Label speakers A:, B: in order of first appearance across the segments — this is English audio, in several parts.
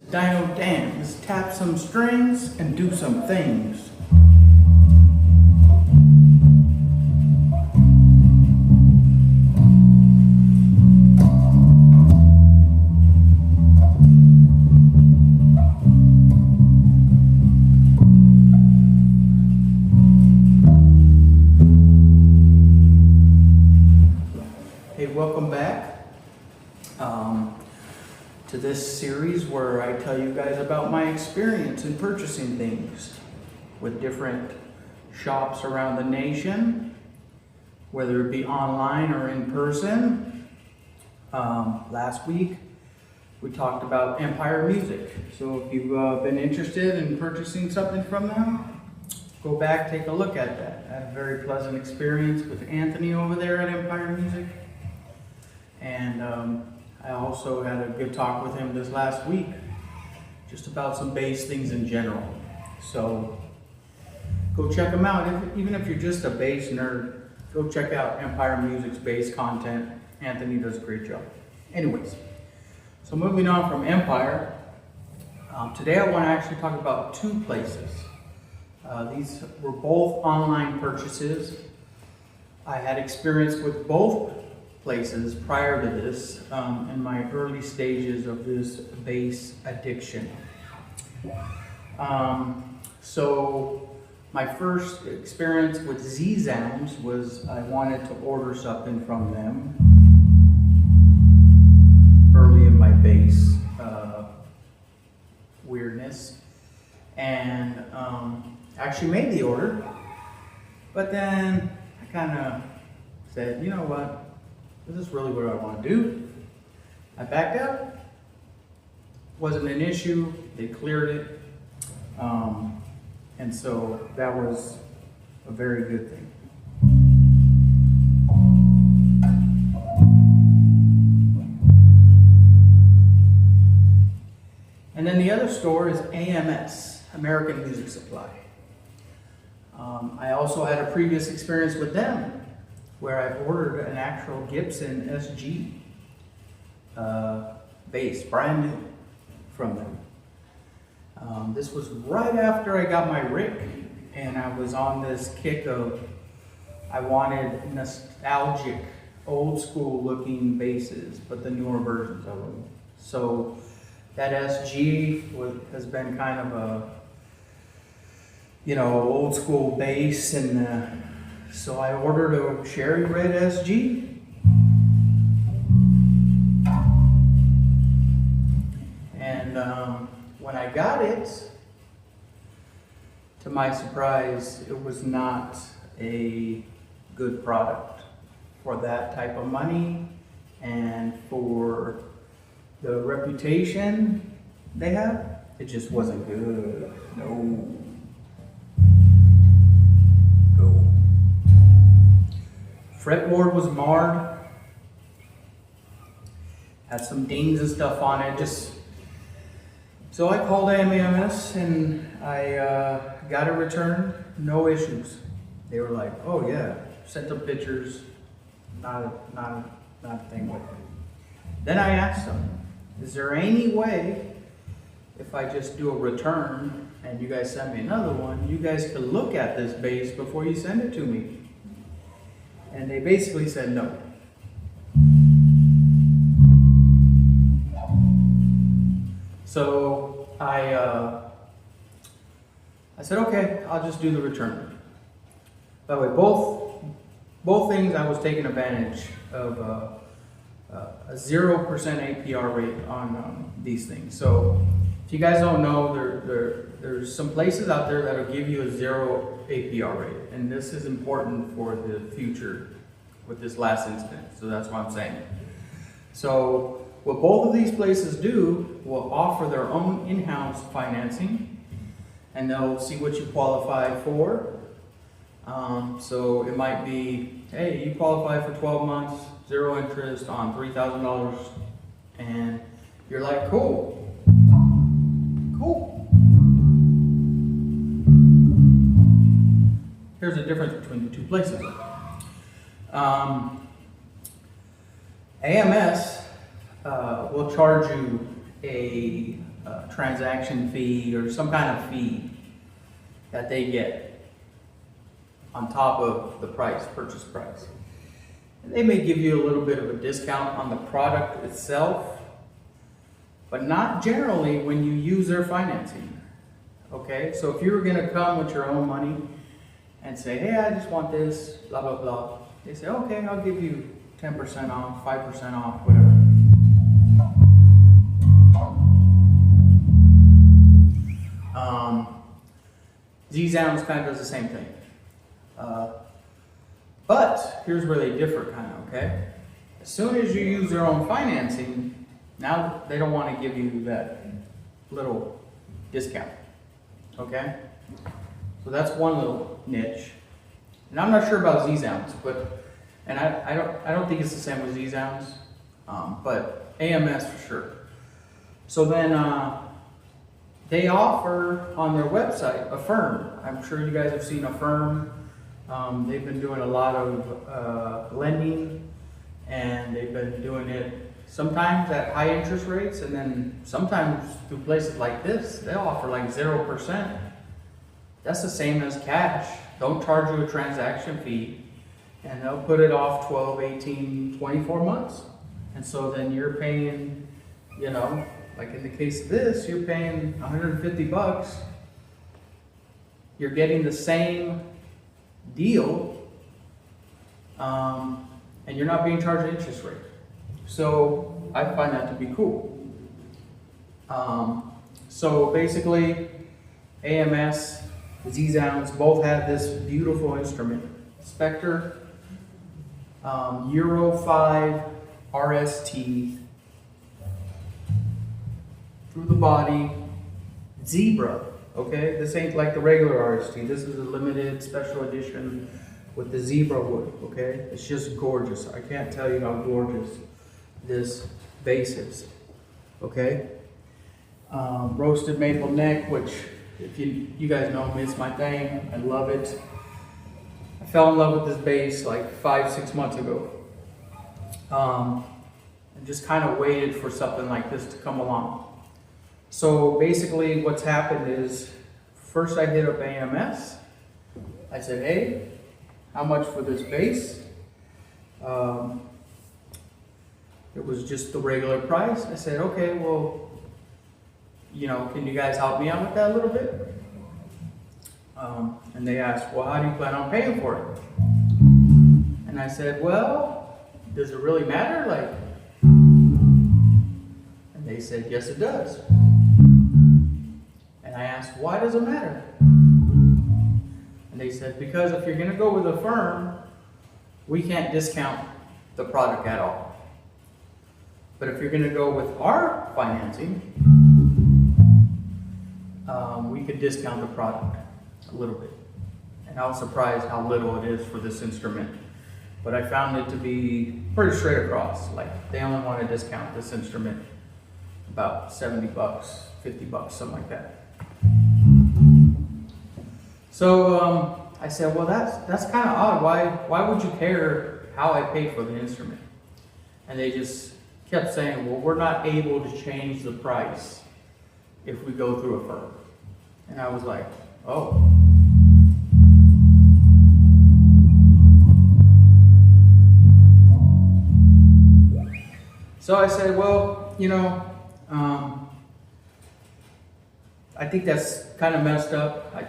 A: Dyno Dan, let's tap some strings and do some things. Hey, welcome back to this series where I tell you guys about my experience in purchasing things with different shops around the nation, whether it be online or in person. Last week we talked about Empire Music, so if you've been interested in purchasing something from them, go back, take a look at that. I had a very pleasant experience with Anthony over there at Empire Music, and I also had a good talk with him this last week, just about some bass things in general. So go check them out. Even if you're just a bass nerd, go check out Empire Music's bass content. Anthony does a great job. Anyways, so moving on from Empire, today I want to actually talk about two places. These were both online purchases. I had experience with both places prior to this in my early stages of this bass addiction. So my first experience with Zzound was I wanted to order something from them early in my bass weirdness, and actually made the order, but then I kind of said, you know what? Is this really what I want to do? I backed out. Wasn't an issue. They cleared it. And so that was a very good thing. And then the other store is AMS, American Music Supply. I also had a previous experience with them, where I ordered an actual Gibson SG bass, brand new, from them. This was right after I got my Rick, and I was on this kick of, I wanted nostalgic, old school looking basses, but the newer versions of them. So that SG has been kind of a, old school bass, and so I ordered a cherry red SG, and when I got it, to my surprise, it was not a good product for that type of money and for the reputation they have. It just wasn't good. No. Fretboard was marred, had some dings and stuff on it. So I called AMS and I got it returned, no issues. They were like, oh yeah, sent them pictures, not a thing with it. Then I asked them, is there any way if I just do a return and you guys send me another one, you guys could look at this bass before you send it to me? And they basically said no. So I said, okay, I'll just do the return. By the way, both things I was taking advantage of a 0% APR rate on these things. So if you guys don't know, there's some places out there that'll give you a 0 APR rate, and this is important for the future with this last incident. So that's what I'm saying. So what both of these places do will offer their own in-house financing, and they'll see what you qualify for. So it might be, hey, you qualify for 12 months, 0 interest on $3,000, and you're like, cool, cool. Here's the difference between the two places. AMS will charge you a transaction fee or some kind of fee that they get on top of the purchase price. And they may give you a little bit of a discount on the product itself, but not generally when you use their financing. Okay, so if you were going to come with your own money and say, hey, I just want this, blah, blah, blah, they say, okay, I'll give you 10% off, 5% off, whatever. Zzound kind of does the same thing. But here's where they differ kind of, okay? As soon as you use their own financing, now they don't want to give you that little discount, okay? So that's one little niche. And I'm not sure about Zzounds, but, and I don't think it's the same with Zzounds, but AMS for sure. So then they offer on their website Affirm. I'm sure you guys have seen Affirm. They've been doing a lot of lending, and they've been doing it sometimes at high interest rates, and then sometimes through places like this, they'll offer like 0%. That's the same as cash. Don't charge you a transaction fee, and they'll put it off 12, 18, 24 months. And so then you're paying, you know, like in the case of this, you're paying 150 bucks. You're getting the same deal, and you're not being charged an interest rate. So I find that to be cool. So basically, AMS, Zzounds both have this beautiful instrument, Spector Euro5 RST, through the body, zebra. Okay, this ain't like the regular RST. This is a limited special edition with the zebra wood. Okay, it's just gorgeous. I can't tell you how gorgeous this base is. Okay, roasted maple neck, which if you guys know me, it's my thing. I love it. I fell in love with this base like 5-6 months ago. And just kind of waited for something like this to come along. So basically what's happened is, first I hit up AMS. I said, hey, how much for this base? It was just the regular price. I said, okay, well, you know, can you guys help me out with that a little bit? And they asked, well, how do you plan on paying for it? And I said, well, does it really matter? Like, and they said, yes, it does. And I asked, why does it matter? And they said, because if you're going to go with a firm, we can't discount the product at all. But if you're going to go with our financing, we could discount the product a little bit. And I was surprised how little it is for this instrument. But I found it to be pretty straight across. Like, they only want to discount this instrument about 70 bucks, 50 bucks, something like that. So I said, well, that's kind of odd. Why would you care how I pay for the instrument? And they just kept saying, well, we're not able to change the price if we go through a firm. And I was like, oh. So I said, well, you know, I think that's kind of messed up. I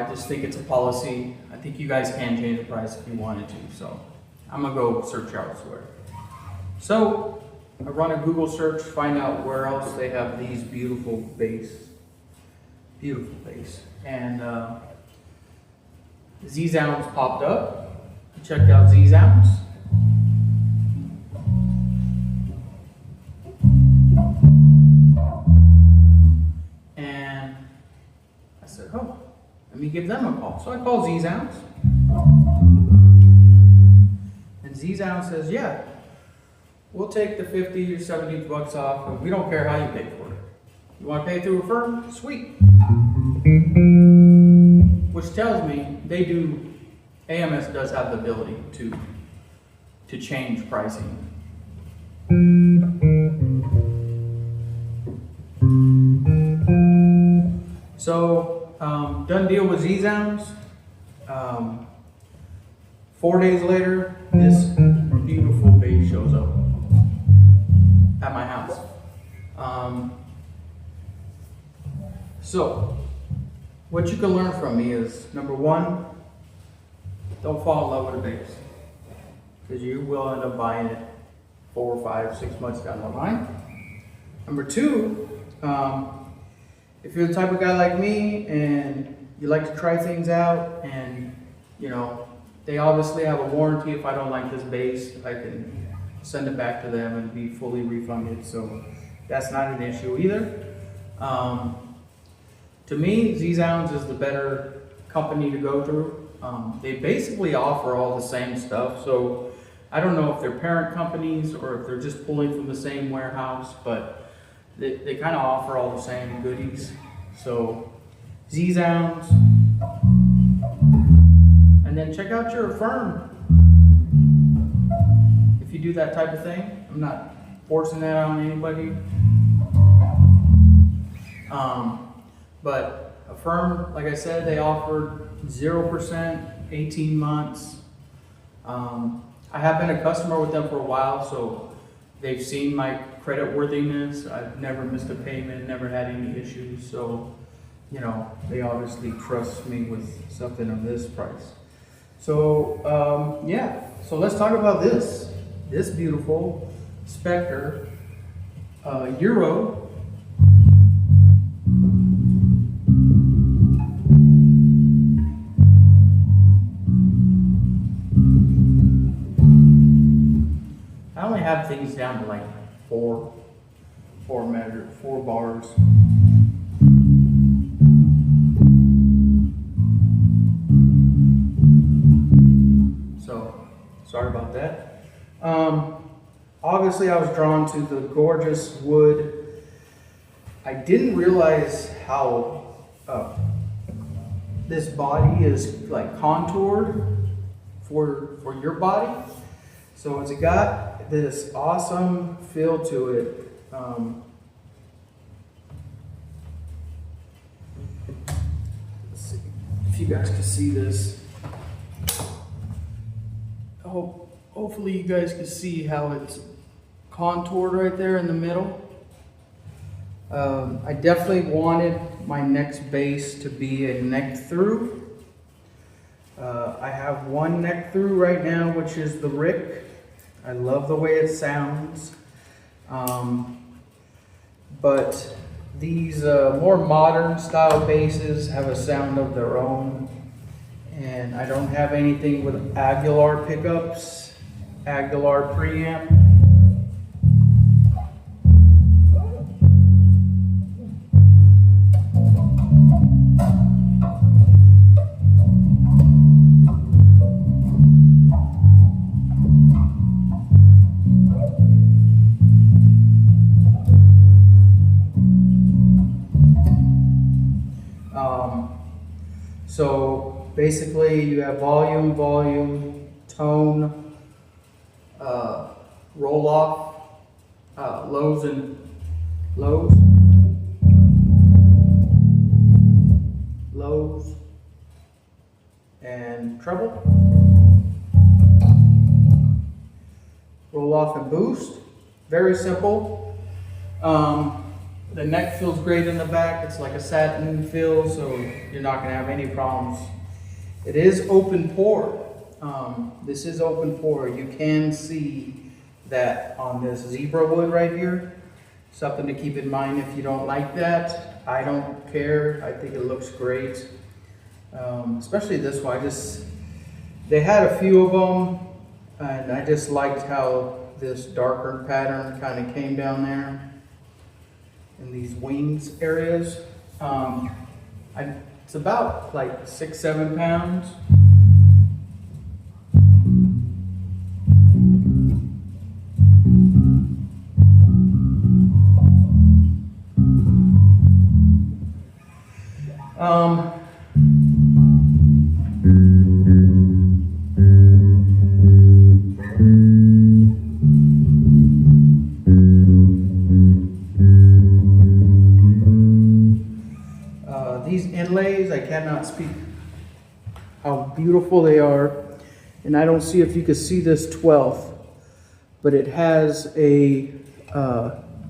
A: just think it's a policy. I think you guys can change the price if you wanted to. So I'm gonna go search elsewhere. So I run a Google search, find out where else they have these beautiful base. And Zzounds popped up. I checked out Zzounds. And I said, me give them a call. So I call Zzound. And Zzound says, yeah, we'll take the 50 or 70 bucks off, and we don't care how you pay for it. You want to pay through a firm? Sweet. Which tells me AMS does have the ability to change pricing. So, done deal with Zzound. 4 days later, this beautiful bass shows up at my house. So, what you can learn from me is, number one, don't fall in love with a bass, because you will end up buying it 4, 5, 6 months down the line. Number two, if you're the type of guy like me and you like to try things out, and you know, they obviously have a warranty. If I don't like this bass, I can send it back to them and be fully refunded. So that's not an issue either. To me, Zzound is the better company to go through. They basically offer all the same stuff. So I don't know if they're parent companies or if they're just pulling from the same warehouse, but they kind of offer all the same goodies. So Zzound, and then check out your firm if you do that type of thing. I'm not forcing that on anybody. But a firm, like I said, they offered 0%, 18 months. I have been a customer with them for a while, so they've seen my credit worthiness. I've never missed a payment, never had any issues. So, you know, they obviously trust me with something of this price. So, yeah, so let's talk about this beautiful Spector Euro. I only have things down to like four bars. So, sorry about that. Obviously I was drawn to the gorgeous wood. I didn't realize how this body is like contoured for your body. So it's got this awesome feel to it. Let's see if you guys can see this. Hopefully you guys can see how it's contoured right there in the middle. I definitely wanted my next bass to be a neck through. I have one neck through right now, which is the Rick. I love the way it sounds. But these more modern style basses have a sound of their own. And I don't have anything with Aguilar pickups, Aguilar preamp. So basically you have volume, tone, roll off, lows and lows, and treble, roll off and boost. Very simple. The neck feels great in the back. It's like a satin feel, so you're not going to have any problems. It is open pore. This is open pore. You can see that on this zebra wood right here. Something to keep in mind if you don't like that. I don't care. I think it looks great. Especially this one. They had a few of them, and I just liked how this darker pattern kind of came down there in these wings areas. I It's about like 6-7 pounds. These inlays, I cannot speak how beautiful they are. And I don't see if you can see this 12th, but it has a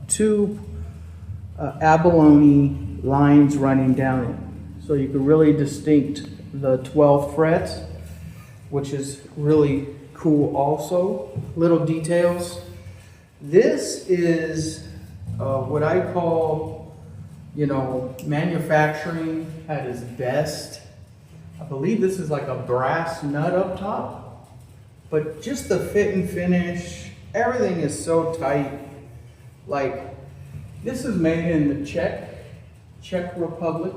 A: two abalone lines running down it. So you can really distinct the 12 frets, which is really cool also. Little details. This is what I call, you know, manufacturing at its best. I believe this is like a brass nut up top, but just the fit and finish, everything is so tight. Like, this is made in the Czech Republic,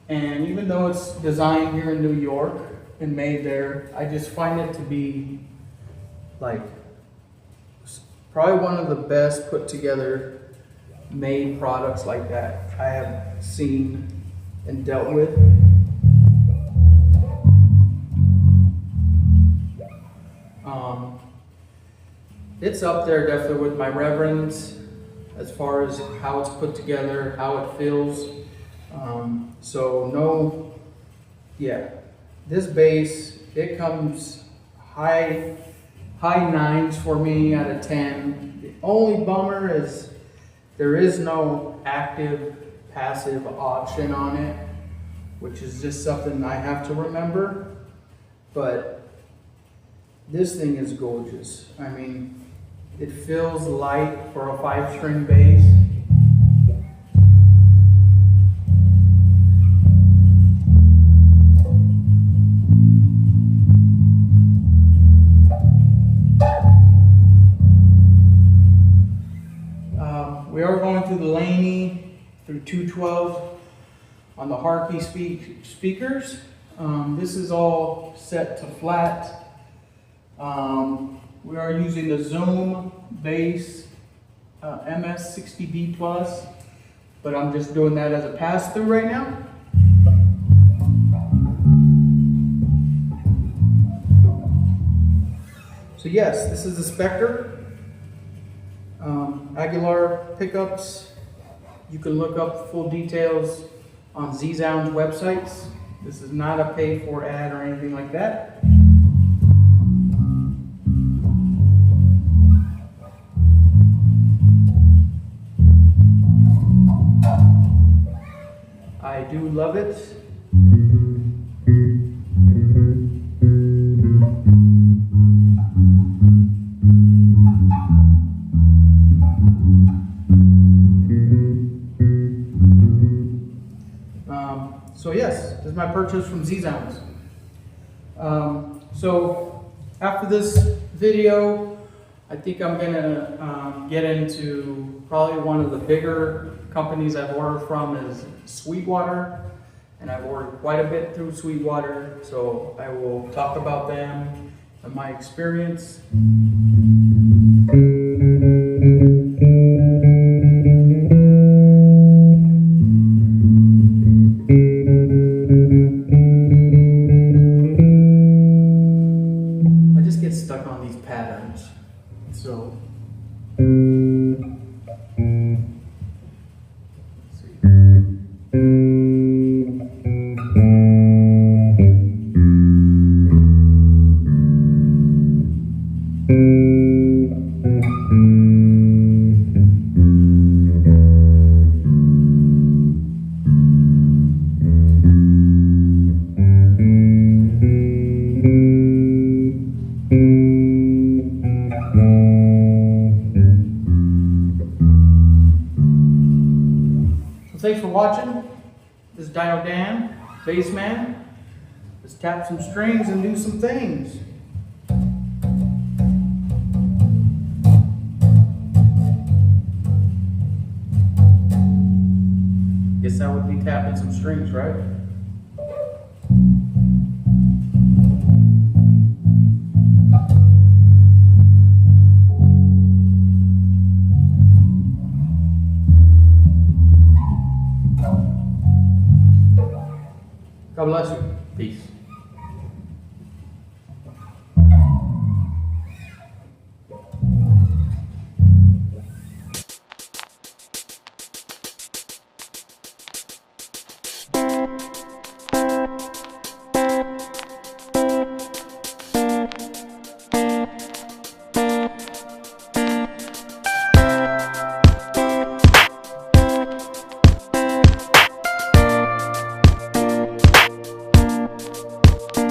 A: and even though it's designed here in New York and made there, I just find it to be like probably one of the best put together made products like that I have seen and dealt with. It's up there definitely with my Reverends as far as how it's put together, how it feels. This base, it comes high 9s for me out of 10. The only bummer is there is no active passive option on it, which is just something I have to remember. But this thing is gorgeous. I mean, it feels light for a 5-string bass. We are going through the Laney through 212 on the Harkey speakers. This is all set to flat. We are using the Zzound bass MS 60B Plus, but I'm just doing that as a pass-through right now. So yes, this is the Spector. Aguilar pickups. You can look up full details on Zzound's websites. This is not a pay-for ad or anything like that. I do love it. So yes, this is my purchase from Zzound. So after this video, I think I'm gonna get into probably one of the bigger companies I've ordered from is Sweetwater, and I've ordered quite a bit through Sweetwater, so I will talk about them and my experience. I just get stuck on these patterns, so. Thanks for watching. This is Dino Dan, Bassman. Let's tap some strings and do some things. Guess I would be tapping some strings, right?
B: bless you. Peace.